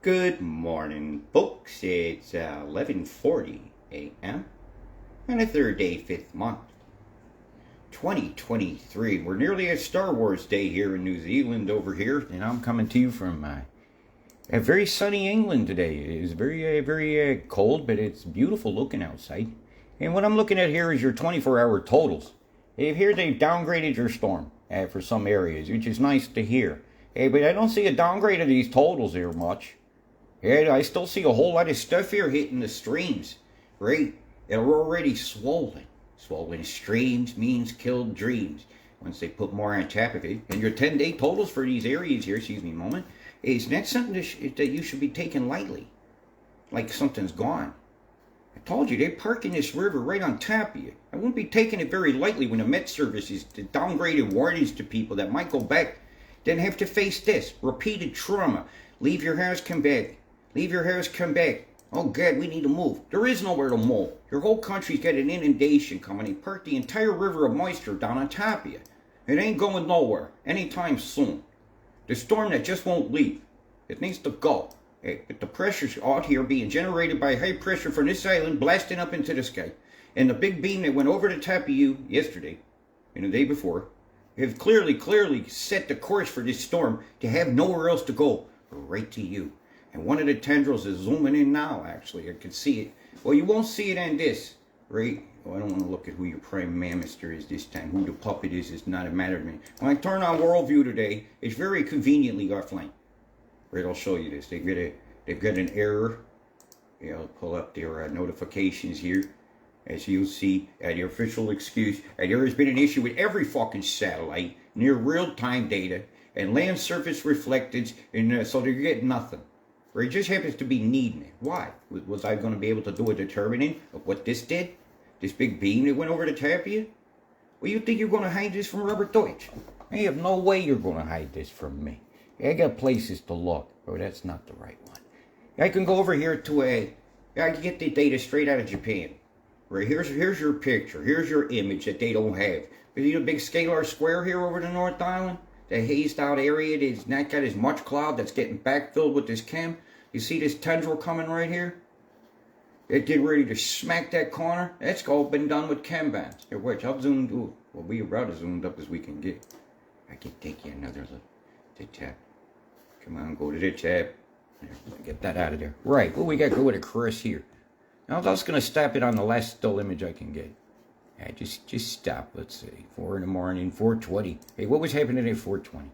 Good morning, folks. It's 11:40 a.m. on the third day, 5th month, 2023. We're nearly at Star Wars Day here in New Zealand over here, and I'm coming to you from a very sunny England today. It is very cold, but it's beautiful looking outside. And what I'm looking at here is your 24-hour totals. Here they've downgraded your storm for some areas, which is nice to hear. But I don't see a downgrade of these totals here much. Yeah, I still see a whole lot of stuff here hitting the streams, right? They're already swollen. Swollen streams means killed dreams. Once they put more on top of it. And your 10-day totals for these areas here, excuse me a moment, is not something that you should be taking lightly. Like something's gone. I told you, they're parking this river right on top of you. I wouldn't be taking it very lightly when the Met Service is downgraded warnings to people that might go back, then have to face this. Repeated trauma. Leave your house, come back. Leave your house, come back. Oh God, we need to move. There is nowhere to move. Your whole country's got an inundation coming. They parked the entire river of moisture down on top of you. It ain't going nowhere anytime soon. The storm that just won't leave. It needs to go. But the pressure's out here being generated by high pressure from this island blasting up into the sky. And the big beam that went over the top of you yesterday and the day before have clearly set the course for this storm to have nowhere else to go. Right to you. And one of the tendrils is zooming in now, actually. I can see it. Well, you won't see it on this, right? Well, I don't want to look at who your prime minister is this time. Who the puppet is not a matter to me. When I turn on Worldview today, it's very conveniently offline. Right, I'll show you this. They've got an error. Yeah, I'll pull up their notifications here. As you'll see, the official excuse. There has been an issue with every fucking satellite, near real-time data, and land surface reflectance, and so they get nothing. Or it just happens to be needing it. Why? Was I going to be able to do a determining of what this did? This big beam that went over the top of you? Well, you think you're going to hide this from Robert Deutsch? I have no way you're going to hide this from me. I got places to look. Oh, that's not the right one. I can go over here to I can get the data straight out of Japan. Right, here's your picture. Here's your image that they don't have. You see the big scalar square here over the North Island? The hazed out area that's not got as much cloud that's getting backfilled with this chem. You see this tendril coming right here? It get ready to smack that corner. That's all been done with chem bands. Here, watch, I'll zoom. Ooh, we'll be about as zoomed up as we can get. I can take you another look. The tab. Come on, go to the tab. Get that out of there. Right, well, we got to go with a Chris here. Now, I'm just going to stop it on the last still image I can get. Yeah, just stop. Let's see. 4 in the morning, 4:20. Hey, what was happening at 4:20?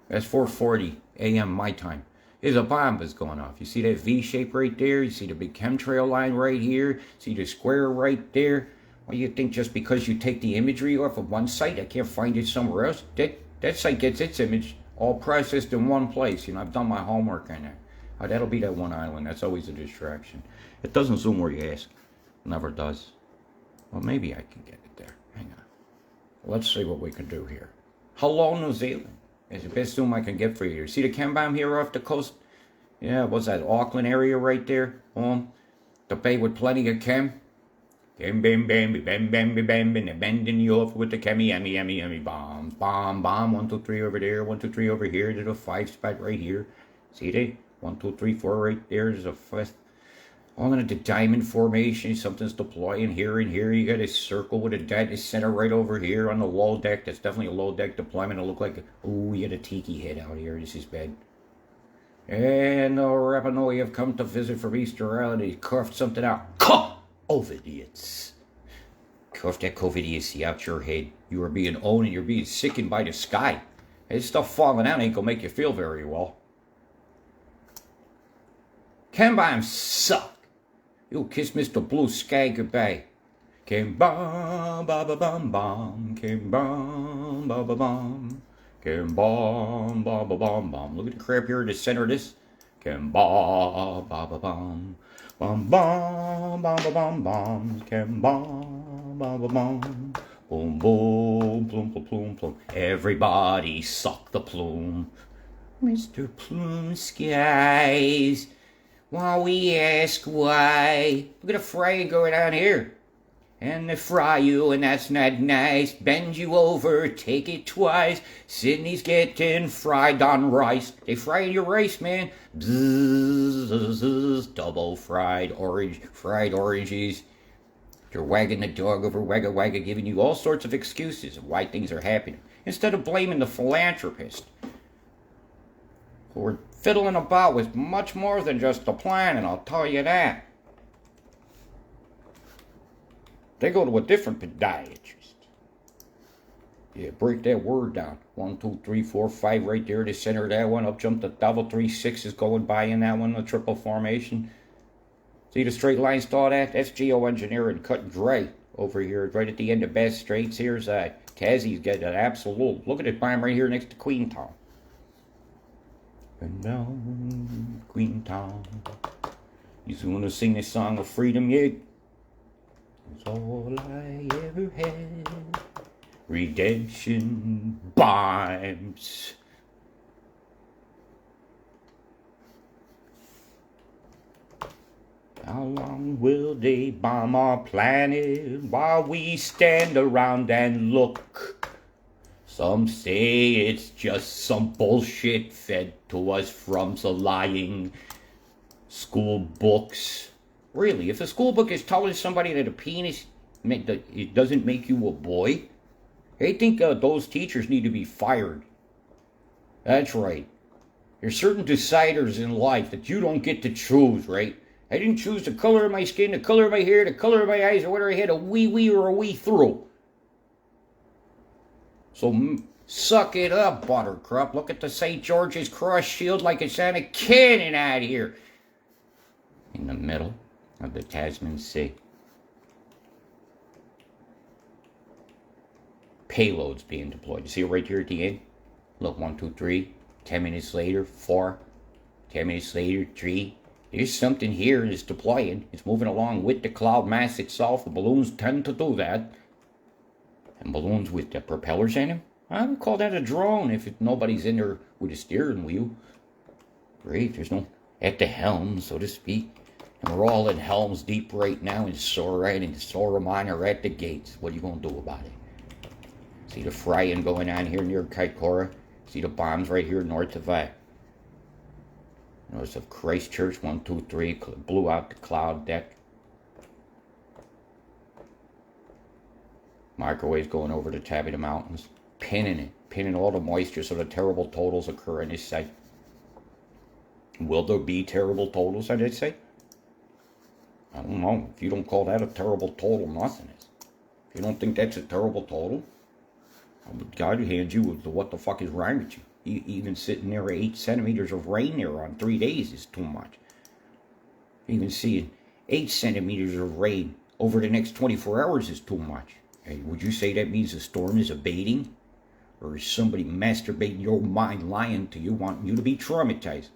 That's 4:40 a.m. my time. There's a bomb that's going off. You see that V shape right there? You see the big chemtrail line right here? See the square right there? Well, you think just because you take the imagery off of one site, I can't find it somewhere else? That site gets its image all processed in one place. You know, I've done my homework on that. That'll be that one island. That's always a distraction. It doesn't zoom where you ask. Never does. Well, maybe I can get it there. Hang on. Let's see what we can do here. Hello, New Zealand. It's the best zoom I can get for you. See the chem bomb here off the coast? Yeah, what's that, Auckland area right there? The bay with plenty of chem. Bam, bam, bam, bam, bam, bam, bam, and bending you off with the chemmy, yummy, bombs. Bomb, 1, 2, 3 over there, 1, 2, 3 over here. There's a 5 spot right here. See they? 1, 2, 3, 4 right there. There's a 5th. All in the diamond formation, something's deploying here and here. You got a circle with a data center right over here on the low deck. That's definitely a low deck deployment. It'll look like, we got a tiki head out here. This is bad. And the Rapa Nui have come to visit from Easter Island. He coughed something out. COVIDiots. Cough that COVIDiocy out your head. You are being owned and you're being sickened by the sky. This stuff falling out ain't gonna make you feel very well. Chem bombs suck. You'll kiss Mr. Blue Sky goodbye. Chem bomb, ba ba bum bomb. Chem bomb, ba ba bum. Chem bomb, ba ba bum bum. Look at the crap here in the center of this. Chem bomb, ba ba bum. Bum bum, ba ba bum bum. Chem bomb, ba ba bum. Boom boom, plum plum plum plum. Everybody suck the plume. Mr. Plume Skies. While we ask why. Look at the fray going on here. And they fry you, and that's not nice. Bend you over, take it twice. Sydney's getting fried on rice. They fried your rice, man. Bzzz, double fried oranges. They're wagging the dog over Wagga Wagga, giving you all sorts of excuses of why things are happening, instead of blaming the philanthropist, who are fiddling about with much more than just the planet, I'll tell you that. They go to a different podiatrist. Yeah, break that word down. 1, 2, 3, 4, 5 right there, the center of that one. Up jump the double, 3 6s going by in that one, the triple formation. See the straight line saw that? That's geoengineering, cut and dry over here, right at the end of Bass Straits. Here's Tassie's got an absolute. Look at it, bomb right here next to Queentown. And down Queentown. You want to sing this song of freedom yet? It's all I ever had. Redemption bombs. How long will they bomb our planet while we stand around and look? Some say it's just some bullshit fed to us from the lying school books. Really, if a school book is telling somebody that a penis it doesn't make you a boy, I think those teachers need to be fired. That's right. There's certain deciders in life that you don't get to choose, right? I didn't choose the color of my skin, the color of my hair, the color of my eyes, or whether I had a wee or a wee through. So suck it up, Buttercup. Look at the St. George's Cross shield like it's on a cannon out here. In the middle of the Tasman Sea. Payloads being deployed. You see it right here at the end? Look, 1, 2, 3. 10 minutes later, 4. 10 minutes later, 3. There's something here that's deploying. It's moving along with the cloud mass itself. The balloons tend to do that. And balloons with the propellers in them, I would call that a drone if nobody's in there with a steering wheel. Great, there's no at the helm, so to speak. And we're all in Helm's Deep right now, and Soran and Soraman are at the gates. What are you going to do about it? See the frying going on here near Kaikoura? See the bombs right here north of north of Christchurch? 1, 2, 3, blew out the cloud deck. Microwaves going over the top of the mountains, pinning all the moisture so the terrible totals occur in this site. Will there be terrible totals on this site? I don't know. If you don't call that a terrible total, nothing is. If you don't think that's a terrible total, God hand you with what the fuck is wrong with you. Even sitting there 8 centimeters of rain there on 3 days is too much. Even seeing 8 centimeters of rain over the next 24 hours is too much. Hey, would you say that means the storm is abating? Or is somebody masturbating your mind, lying to you, wanting you to be traumatized?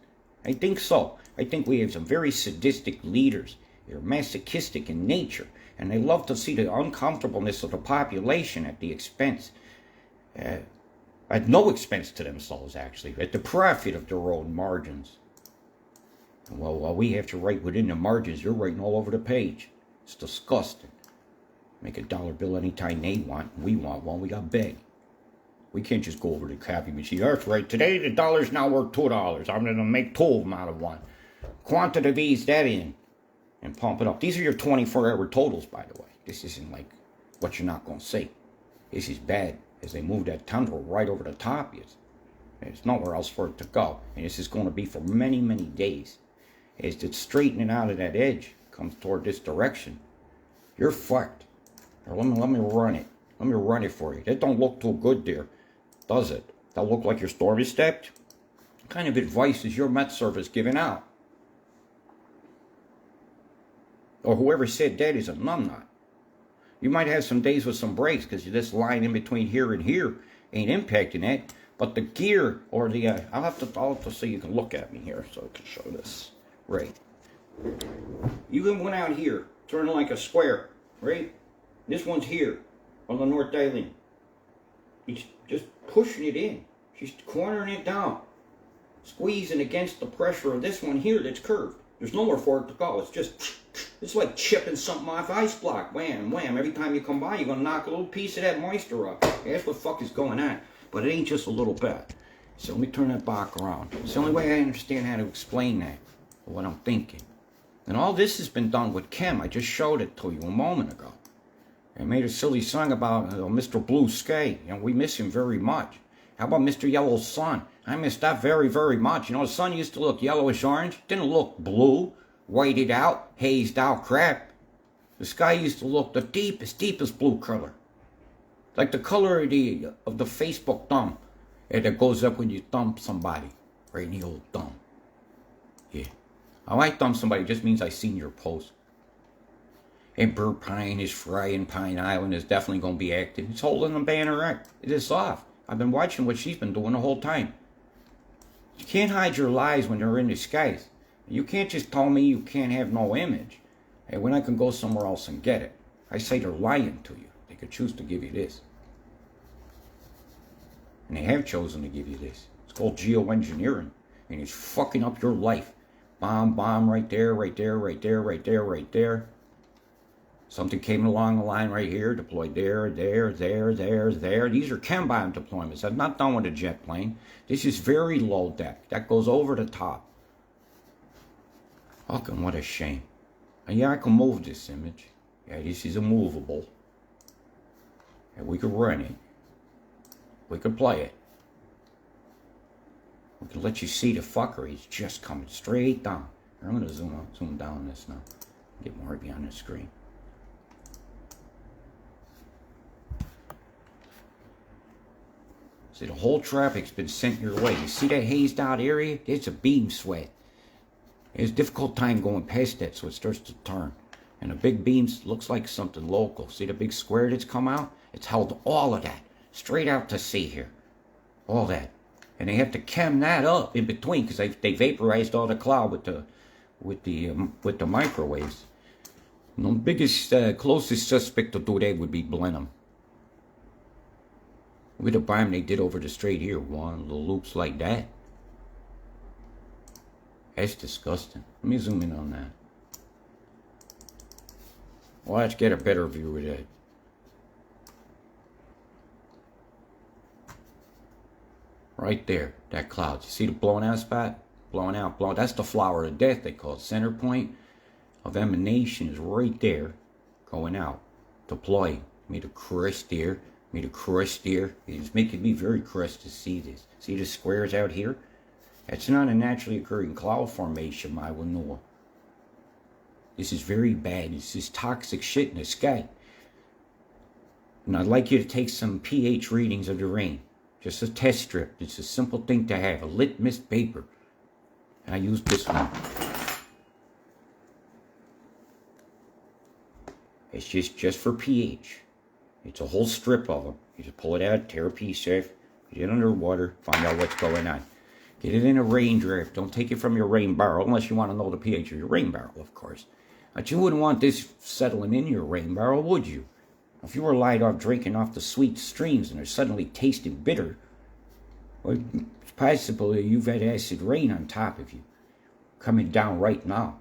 I think so. I think we have some very sadistic leaders. They're masochistic in nature, and they love to see the uncomfortableness of the population at the expense. At no expense to themselves, actually, at the profit of their own margins. And while we have to write within the margins, you're writing all over the page. It's disgusting. Make a dollar bill anytime they want. We want one. We got big. We can't just go over to the copy machine. That's right. Today the dollar's now worth $2. I'm going to make 2 of them out of one. Quantities that in and pump it up. These are your 24-hour totals, by the way. This isn't like what you're not going to see. This is bad. As they move that tundra right over the top, there's nowhere else for it to go. And this is going to be for many, many days. As it's straightening out of that edge, comes toward this direction, you're fucked. Let me run it. Let me run it for you. That don't look too good there, does it? That look like your storm is stepped? What kind of advice is your Met Service giving out? Or whoever said that is a numbnut. You might have some days with some breaks because this line in between here and here ain't impacting that. But the gear or the I'll have to see. You can look at me here so I can show this. Right. You went out here, turning like a square, right? This one's here on the North Island. It's just pushing it in. She's cornering it down, squeezing against the pressure of this one here that's curved. There's nowhere for it to go. It's just It's like chipping something off ice block. Wham, wham. Every time you come by, you're going to knock a little piece of that moisture up. That's what fuck is going on. But it ain't just a little bit. So let me turn that back around. It's the only way I understand how to explain that, what I'm thinking. And all this has been done with chem. I just showed it to you a moment ago. I made a silly song about Mr. Blue Sky. You know, we miss him very much. How about Mr. Yellow Sun? I miss that very, very much. You know, the sun used to look yellowish orange. Didn't look blue, whited out, hazed out crap. The sky used to look the deepest, deepest blue color. Like the color of the Facebook thumb that goes up when you thumb somebody. Right in the old thumb. Yeah. How I thumb somebody just means I seen your post. And Bird Pine is frying Pine Island is definitely going to be active. It's holding the banner up. It is off. I've been watching what she's been doing the whole time. You can't hide your lies when they're in disguise. You can't just tell me you can't have no image. And when I can go somewhere else and get it. I say they're lying to you. They could choose to give you this. And they have chosen to give you this. It's called geoengineering. And it's fucking up your life. Bomb, bomb, right there, right there, right there, right there, right there. Something came along the line right here, deployed there, there, there, there, there. These are chem bomb deployments. I'm not done with a jet plane. This is very low deck. That goes over the top. Fucking what a shame. And yeah, I can move this image. Yeah, this is immovable. And we could run it. We could play it. We could let you see the fuckery. It's just coming straight down. I'm going to zoom down this now. Get more behind the screen. See, the whole traffic's been sent your way. You see that hazed out area? It's a beam sweat. It's a difficult time going past that, so it starts to turn. And the big beams looks like something local. See the big square that's come out? It's held all of that straight out to sea here. All that. And they have to chem that up in between because they vaporized all the cloud with the microwaves. And the biggest, closest suspect to do that would be Blenheim. With the bomb they did over the strait here, one little loops like that. That's disgusting. Let me zoom in on that. Well, let's get a better view of that. Right there, that cloud. You see the blown out spot? Blowing out, blowing. That's the flower of death, they call it. Center point of emanation is right there, going out. Deploying. Made a crust here. Made a crust here. It's making me very crushed to see this. See the squares out here? That's not a naturally occurring cloud formation, my Winnoa. This is very bad. This is toxic shit in the sky. And I'd like you to take some pH readings of the rain. Just a test strip. It's a simple thing to have. A litmus paper. And I use this one. It's just for pH. It's a whole strip of them. You just pull it out, tear a piece off, get it underwater, find out what's going on. Get it in a rain draft. Don't take it from your rain barrel unless you want to know the pH of your rain barrel, of course. But you wouldn't want this settling in your rain barrel, would you? If you were light off drinking off the sweet streams and they're suddenly tasting bitter, well, it's possible you've had acid rain on top of you, coming down right now,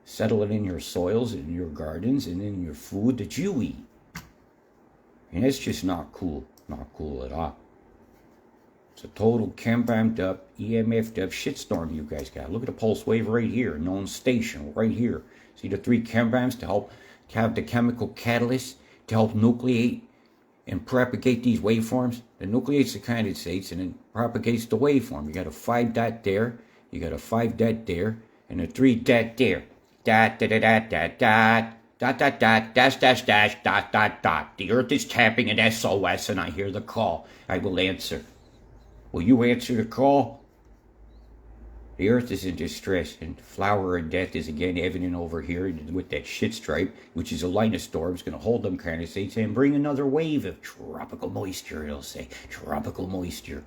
settling in your soils, in your gardens, and in your food that you eat. And that's just not cool. Not cool at all. It's a total chem-bombed up, EMF'd up shitstorm you guys got. Look at the pulse wave right here, known station right here. See the 3 chem bombs to help have the chemical catalyst to help nucleate and propagate these waveforms. The nucleates the condensates and then propagates the waveform. You got a 5 dot there, you got a 5 dot there, and a 3 dot there. Dot, dot, dot, dot, dot. Dot, dot, dot, dash, dash, dash, dot, dot, dot. The earth is tapping an SOS and I hear the call. I will answer. Will you answer the call? The earth is in distress and flower of death is again evident over here with that shit stripe, which is a line of storms going to hold them condensates and bring another wave of tropical moisture, it'll say. Tropical moisture.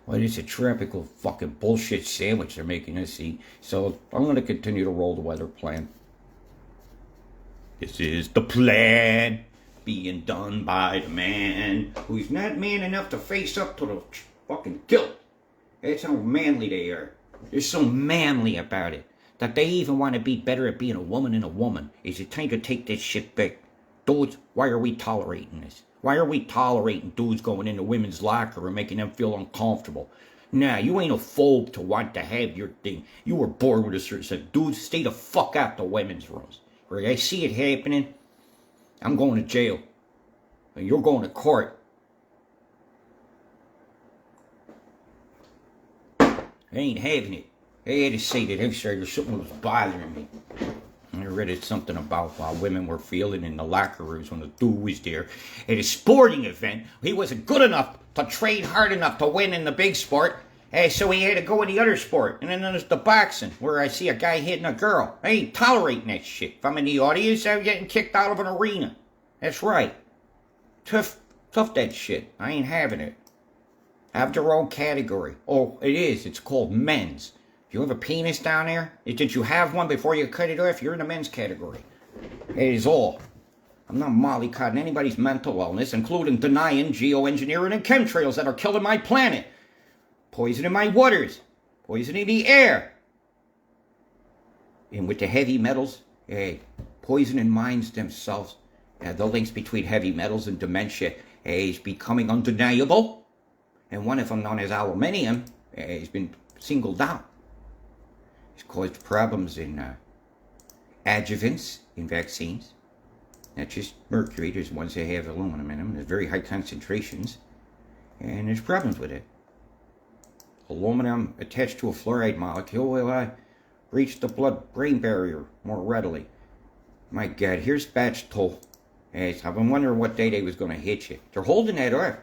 Well, it's a tropical fucking bullshit sandwich they're making us eat. So I'm going to continue to roll the weather plan. This is the plan being done by the man who's not man enough to face up to the fucking guilt. That's how manly they are. They're so manly about it. that they even want to be better at being a woman than a woman. Is it time to take this shit back? Dudes, why are we tolerating this? Why are we tolerating dudes going into women's locker and making them feel uncomfortable? Nah, you ain't a fool to want to have your thing. You were born with a certain set. Dudes, stay the fuck out the women's rooms. Where I see it happening, I'm going to jail. And you're going to court. I ain't having it. I had to say that. I'm sorry, there's something that was bothering me. I read it something about how women were feeling in the locker rooms when the dude was there. At a sporting event, he wasn't good enough to train hard enough to win in the big sport. So he had to go in the other sport. And then there's the boxing, where I see a guy hitting a girl. I ain't tolerating that shit. If I'm in the audience, I'm getting kicked out of an arena. That's right. Tough that shit. I ain't having it. Have their own category. Oh, it is. It's called men's. You have a penis down there? Did you have one before you cut it off? You're in the men's category. It is all. I'm not mollycodding anybody's mental wellness, including denying geoengineering and chemtrails that are killing my planet. Poisoning my waters. Poisoning the air. And with the heavy metals, poisoning minds themselves. The links between heavy metals and dementia is becoming undeniable. And one of them, known as aluminium, has been singled out. It's caused problems in adjuvants in vaccines. Not just mercury, there's ones that have aluminum in them. There's very high concentrations, and there's problems with it. Aluminum attached to a fluoride molecule will reach the blood-brain barrier more readily. My God, here's batch toll. I've been wondering what day they was going to hit you. They're holding that off.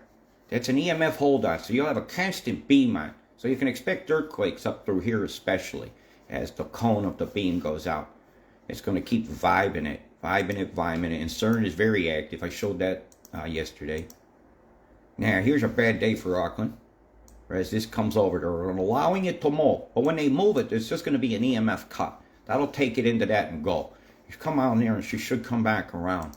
That's an EMF hold-off, so you'll have a constant beam on. So you can expect earthquakes up through here especially, as the cone of the beam goes out. It's going to keep vibing it. And CERN is very active. I showed that yesterday. Now, here's a bad day for Auckland. As this comes over, they're allowing it to move. But when they move it, there's just going to be an EMF cut. That'll take it into that and go. You come out there and she should come back around.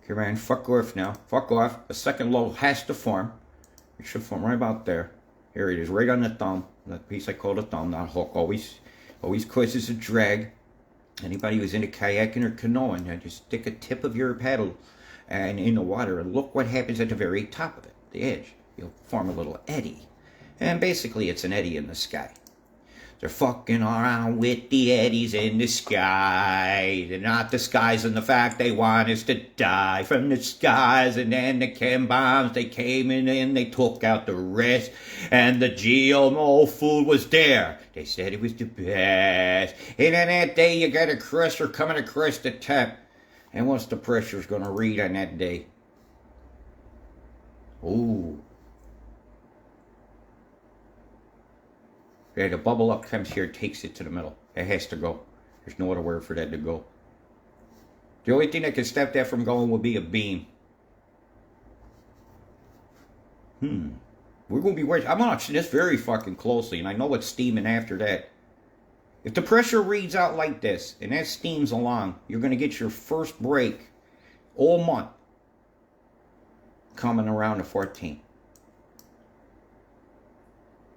Okay, man, fuck off now. Fuck off. A second low has to form. It should form right about there. Here it is, right on the thumb. That piece I call the thumb, not hook. Always causes a drag. Anybody who's into kayaking or canoeing, just stick a tip of your paddle in the water and look what happens at the very top of it, the edge. You'll form a little eddy. And basically it's an eddy in the sky. They're fucking around with the eddies in the sky. They're not disguising the fact they want us to die from the skies. And then the chem bombs, they came in and they took out the rest. And the GMO food was there. They said it was the best. And then that day you got a crusher coming across the top. And what's the pressure's going to read on that day? Ooh. Yeah, the bubble up comes here, takes it to the middle. It has to go. There's no other word for that to go. The only thing that can stop that from going would be a beam. We're going to be watching. I'm watching this very fucking closely, and I know what's steaming after that. If the pressure reads out like this, and that steams along, you're going to get your first break all month coming around the 14th.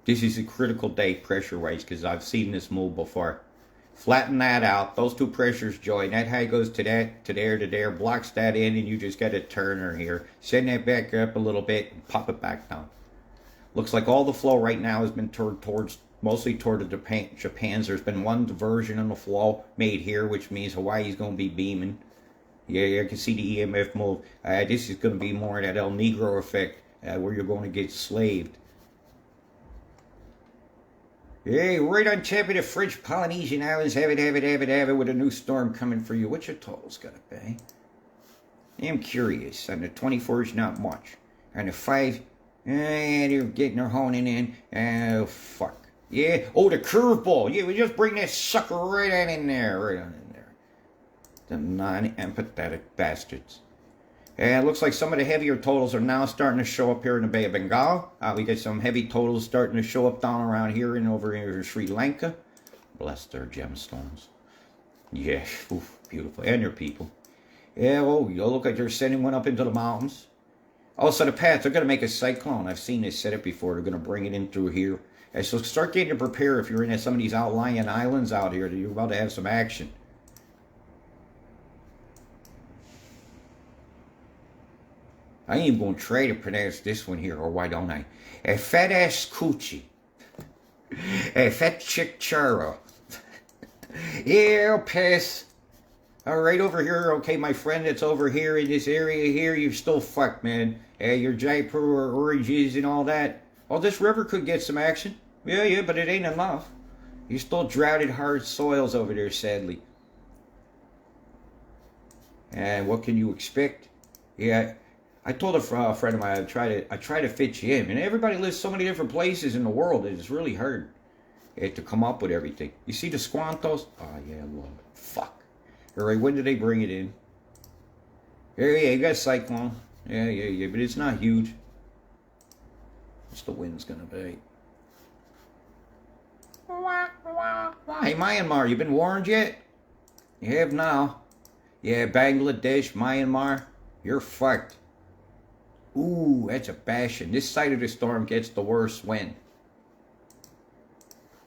This is a critical day pressure-wise because I've seen this move before. Flatten that out. Those two pressures join. That high goes to that, to there, blocks that in, and you just got a turner here. Send that back up a little bit and pop it back down. Looks like all the flow right now has been mostly toward the Japan's. There's been one diversion in the flow made here, which means Hawaii's going to be beaming. Yeah, I can see the EMF move. This is going to be more that El Negro effect, where you're going to get slaved. Hey, right on top of the French Polynesian Islands, have it, with a new storm coming for you. What's your totals got to pay? I'm curious. On the 24's, not much. On the 5, they're honing in. Oh, fuck. Yeah, the curveball. Yeah, we just bring that sucker right on in there. The non-empathetic bastards. It looks like some of the heavier totals are now starting to show up here in the Bay of Bengal. We got some heavy totals starting to show up down around here and over here in Sri Lanka. Bless their gemstones. Yeah, oof, beautiful. And their people. Yeah, you look like they're sending one up into the mountains. Also, the path, they're going to make a cyclone. I've seen this set up before. They're going to bring it in through here. And so start getting to prepare if you're in some of these outlying islands out here that you're about to have some action. I ain't even going to try to pronounce this one here, or why don't I? A fat ass coochie. A fat chick chara. Yeah, I'll pass. All right, over here, okay, my friend that's over here in this area here, you're still fucked, man. Your Jaipur oranges and all that. Oh, this river could get some action. Yeah, but it ain't enough. You're still droughted hard soils over there, sadly. And what can you expect? Yeah, I told a friend of mine I try to fit you in. And everybody lives so many different places in the world that it's really hard to come up with everything. You see the Squantos? Oh, yeah, Lord. Fuck. All right, when did they bring it in? Yeah, you got a cyclone. Yeah, but it's not huge. What's the wind's gonna be? Hey, Myanmar, you been warned yet? You have now. Yeah, Bangladesh, Myanmar, you're fucked. Ooh, that's a bashing. This side of the storm gets the worst wind.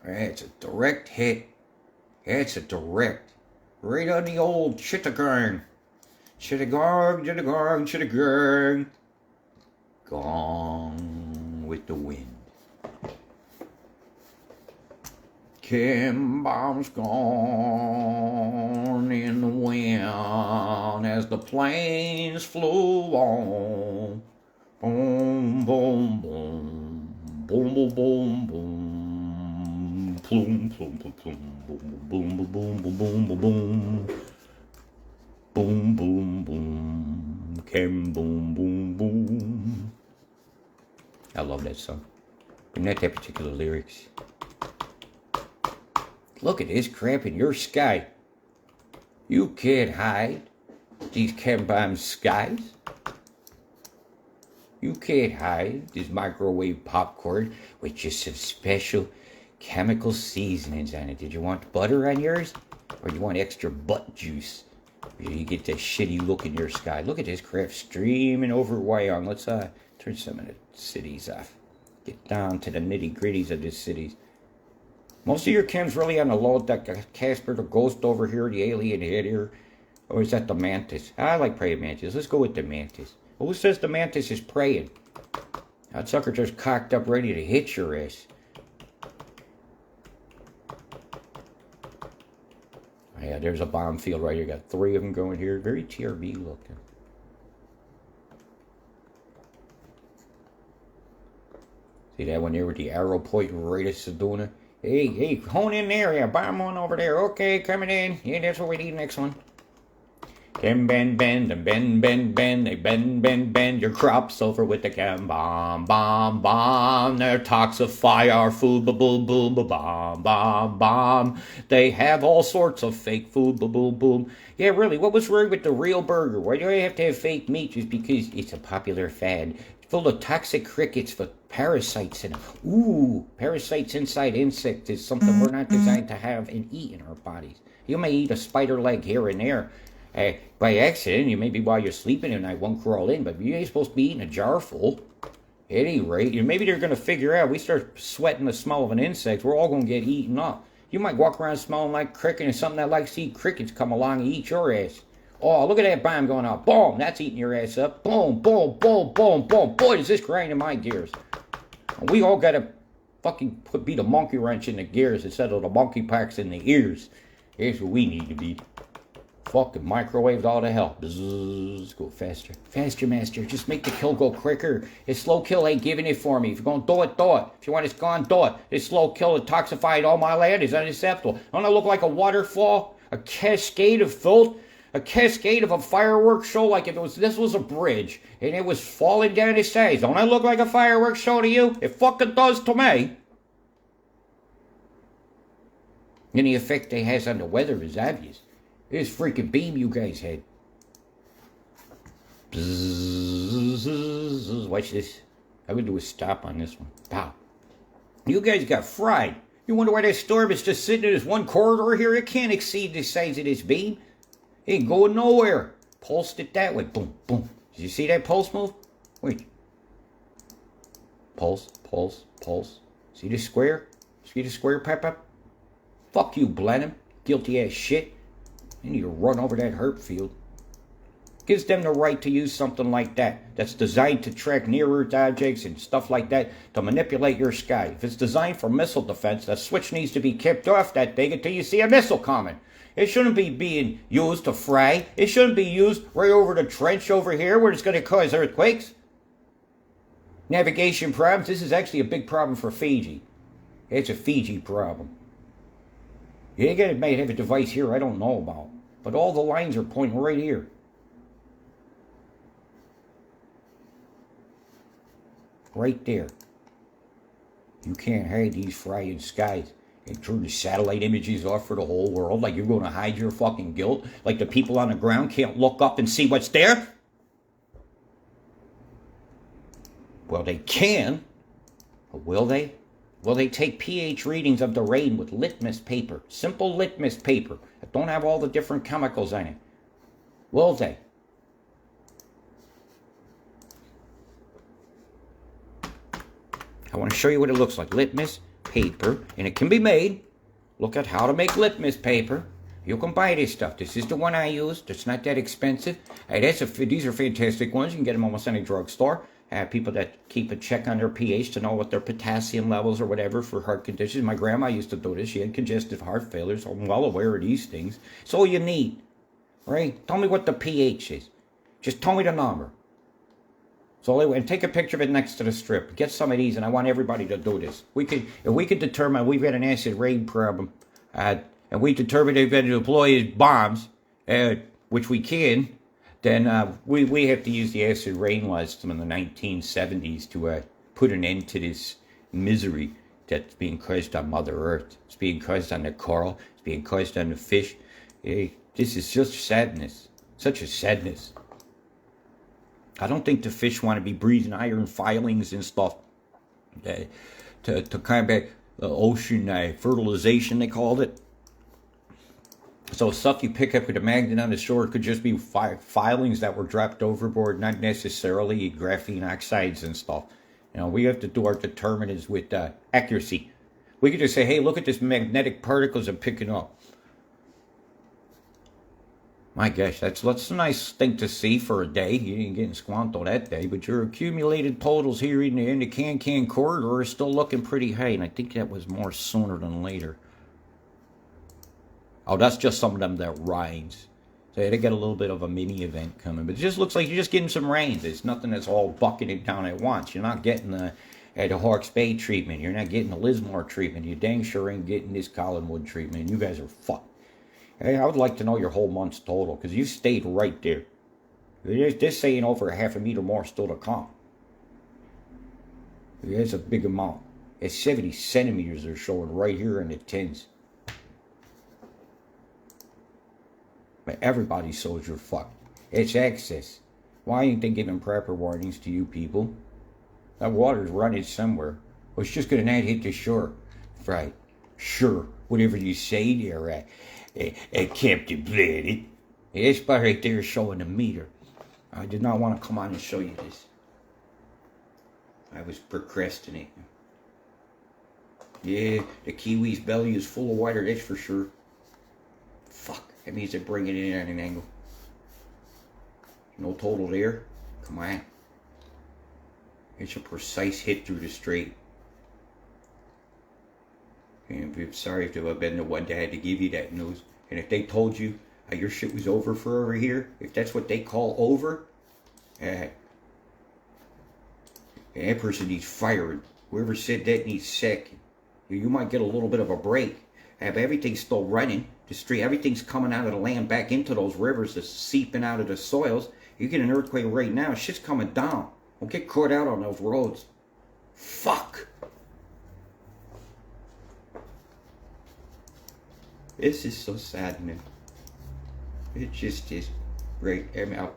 It's a direct hit. It's a direct. Right on the old Chittagong. Chittagong. Gone with the wind. Chem bombs gone in the wind as the planes flew on. Boom, boom, boom. Boom, boom, boom, boom. Plume, plume, plume, plume. Boom, boom, boom, boom, boom, boom, boom, boom. Boom, boom, boom. Chem, boom, boom, boom. I love that song. But not that particular lyrics. Look at this crap in your sky. You can't hide these chem bomb skies. You can't hide this microwave popcorn with just some special chemical seasonings on it. Did you want butter on yours? Or you want extra butt juice? You get that shitty look in your sky. Look at this crap streaming over Wyong. Let's turn some of the cities off. Get down to the nitty gritties of the cities. Most of your chem's really on the low deck. Casper, the ghost over here, the alien head here. Or is that the mantis? I like praying mantis. Let's go with the mantis. Well, who says the mantis is praying? That sucker just cocked up ready to hit your ass. Oh, yeah, there's a bomb field right here. Got 3 of them going here. Very TRB looking. See that one there with the arrow pointing right at Sedona? Hey, hone in there. Yeah, bomb one over there. Okay, coming in. Yeah, that's what we need next one. Chem bend, and bend. They bend your crops over with the chem bomb. They're toxify our food, bomb. They have all sorts of fake food, boom. Yeah, really, what was wrong with the real burger? Why do I have to have fake meat just because it's a popular fad? Full of toxic crickets for parasites in them. Ooh, parasites inside insects is something we're not designed to have and eat in our bodies. You may eat a spider leg here and there. By accident, you maybe while you're sleeping at night won't crawl in, but you ain't supposed to be eating a jar full. At any rate, maybe they're going to figure out, we start sweating the smell of an insect, we're all going to get eaten up. You might walk around smelling like cricket and something that likes to eat crickets come along and eat your ass. Oh, look at that bomb going off. Boom, that's eating your ass up. Boom. Boy, does this grind in my gears. And we all got to fucking beat a monkey wrench in the gears instead of the monkey packs in the ears. Here's what we need to be. Fucking microwaved all to hell. Bzzz, go faster. Faster, master. Just make the kill go quicker. This slow kill ain't giving it for me. If you're going to do it, do it. If you want it's gone, do it. This slow kill toxified all my land is unacceptable. Don't I look like a waterfall? A cascade of filth? A cascade of a fireworks show like this was a bridge and it was falling down the sides. Don't I look like a fireworks show to you? It fucking does to me. And the effect it has on the weather is obvious. This freaking beam you guys had. Bzzz, watch this. I'm going to do a stop on this one. Pow. You guys got fried. You wonder why that storm is just sitting in this one corridor here? It can't exceed the size of this beam. It ain't going nowhere. Pulsed it that way. Boom. Did you see that pulse move? Wait. Pulse. See the square? See the square, Pepper? Fuck you, Blenheim. Guilty ass shit. You need to run over that herb field. Gives them the right to use something like that that's designed to track near-Earth objects and stuff like that to manipulate your sky. If it's designed for missile defense, that switch needs to be kept off that thing until you see a missile coming. It shouldn't be being used to fry. It shouldn't be used right over the trench over here where it's going to cause earthquakes. Navigation problems. This is actually a big problem for Fiji. It's a Fiji problem. They might have a device here I don't know about. But all the lines are pointing right here. Right there. You can't hide these frying skies and turn the satellite images off for the whole world like you're going to hide your fucking guilt. Like the people on the ground can't look up and see what's there. Well, they can. But will they? Will they take pH readings of the rain with litmus paper? Simple litmus paper that don't have all the different chemicals in it. Will they? I want to show you what it looks like. Litmus paper, and it can be made. Look at how to make litmus paper. You can buy this stuff. This is the one I use. It's not that expensive. These are fantastic ones. You can get them almost any drugstore. People that keep a check on their pH to know what their potassium levels or whatever for heart conditions. My grandma used to do this. She had congestive heart failure, so I'm well aware of these things. It's all you need, right? Tell me what the pH is. Just tell me the number. So and take a picture of it next to the strip. Get some of these, and I want everybody to do this. If we could determine we've got an acid rain problem, and we determine they've got to deploy bombs, which we can, then we have to use the acid rain laws from the 1970s to put an end to this misery that's being caused on Mother Earth. It's being caused on the coral. It's being caused on the fish. This is just sadness. Such a sadness. I don't think the fish want to be breathing iron filings and stuff to combat ocean fertilization, they called it. So stuff you pick up with a magnet on the shore could just be filings that were dropped overboard, not necessarily graphene oxides and stuff. You know, we have to do our determinants with accuracy. We could just say, hey, look at this magnetic particles I'm picking up. My gosh, that's a nice thing to see for a day. You ain't getting squanto that day, but your accumulated totals here in the Can corridor are still looking pretty high, and I think that was more sooner than later. Oh, that's just some of them that rains. So they got a little bit of a mini event coming, but it just looks like you're just getting some rains. It's nothing that's all bucketed down at once. You're not getting the Hawke's Bay treatment. You're not getting the Lismore treatment. You dang sure ain't getting this Collinwood treatment. You guys are fucked. Hey, I would like to know your whole month's total, because you stayed right there. This saying over 1/2 meter more still to come. That's a big amount. It's 70 centimeters they're showing right here in the tins. But everybody shows you're fucked. It's excess. Why ain't they giving proper warnings to you people? That water's running somewhere. Well, it's just going to not hit the shore. Right. Sure. Whatever you say there, Captain Blade. This spot right there is showing a meter. I did not want to come on and show you this. I was procrastinating. Yeah, the Kiwi's belly is full of water, that's for sure. Fuck, that means they're bringing it in at an angle. No total there. Come on. It's a precise hit through the straight. And I'm sorry if I've been the one that had to give you that news. And if they told you your shit was over for over here, if that's what they call over, that person needs fired. Whoever said that needs sacked. You might get a little bit of a break. But everything's still running. The street, everything's coming out of the land back into those rivers that's seeping out of the soils. You get an earthquake right now, shit's coming down. Don't get caught out on those roads. Fuck. This is so sad, man. It just is. Right, I'm out.